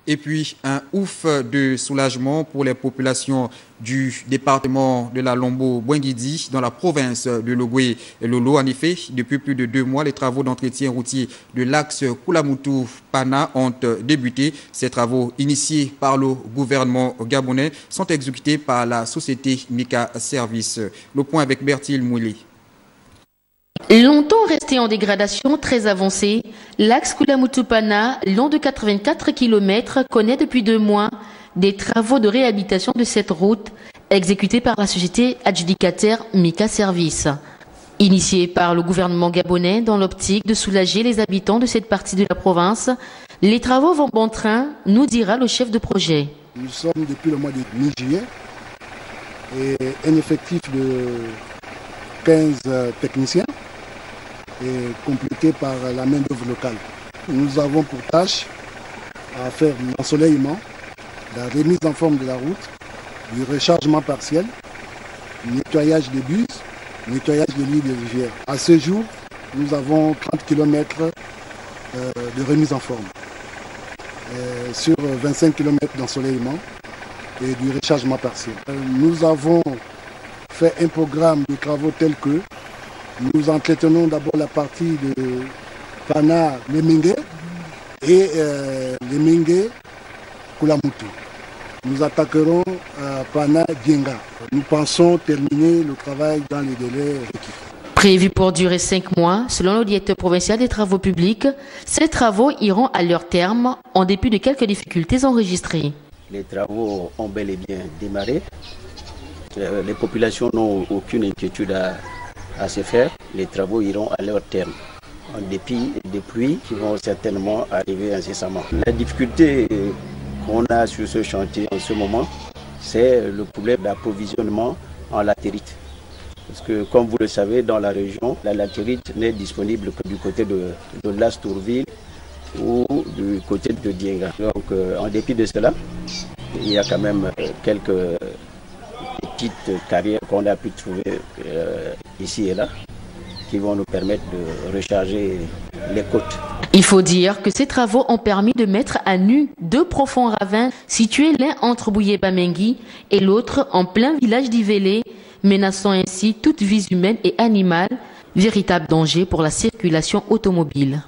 Et puis, un ouf de soulagement pour les populations du département de la Lombo-Boinguidi dans la province de Logoué et Lolo. En effet, depuis plus de 2 mois, les travaux d'entretien routier de l'axe Koulamoutou-Pana ont débuté. Ces travaux initiés par le gouvernement gabonais sont exécutés par la société Mika Service. Le point avec Bertil Mouili. Longtemps resté en dégradation très avancée, l'axe Koulamoutou-Pana, long de 84 km, connaît depuis 2 mois des travaux de réhabilitation de cette route exécutés par la société adjudicataire Mika Service. Initiés par le gouvernement gabonais dans l'optique de soulager les habitants de cette partie de la province, les travaux vont bon train, nous dira le chef de projet. Nous sommes depuis le mois de mi-juillet et un effectif de 15 techniciens et complété par la main-d'œuvre locale. Nous avons pour tâche à faire l'ensoleillement, la remise en forme de la route, du rechargement partiel, nettoyage des bus, nettoyage des lits de rivière. À ce jour, nous avons 30 km de remise en forme sur 25 km d'ensoleillement et du rechargement partiel. Nous avons fait un programme de travaux tel que nous entretenons d'abord la partie de Pana-Lemingue et Lemingue-Koulamoutou. Nous attaquerons Pana-Dienga. Nous pensons terminer le travail dans les délais requis. Prévu pour durer 5 mois, selon le directeur provincial des travaux publics, ces travaux iront à leur terme en dépit de quelques difficultés enregistrées. Les travaux ont bel et bien démarré. Les populations n'ont aucune inquiétude à se faire. Les travaux iront à leur terme, en dépit des pluies qui vont certainement arriver incessamment. La difficulté qu'on a sur ce chantier en ce moment, c'est le problème d'approvisionnement en latérite. Parce que, comme vous le savez, dans la région, la latérite n'est disponible que du côté de Las-Tourville ou du côté de Dienga. Donc, en dépit de cela, il y a quand même quelques petites carrières qu'on a pu trouver ici et là, qui vont nous permettre de recharger les côtes. Il faut dire que ces travaux ont permis de mettre à nu 2 profonds ravins situés l'un entre Bouyé-Bamengui et l'autre en plein village d'Ivélé, menaçant ainsi toute vie humaine et animale, véritable danger pour la circulation automobile.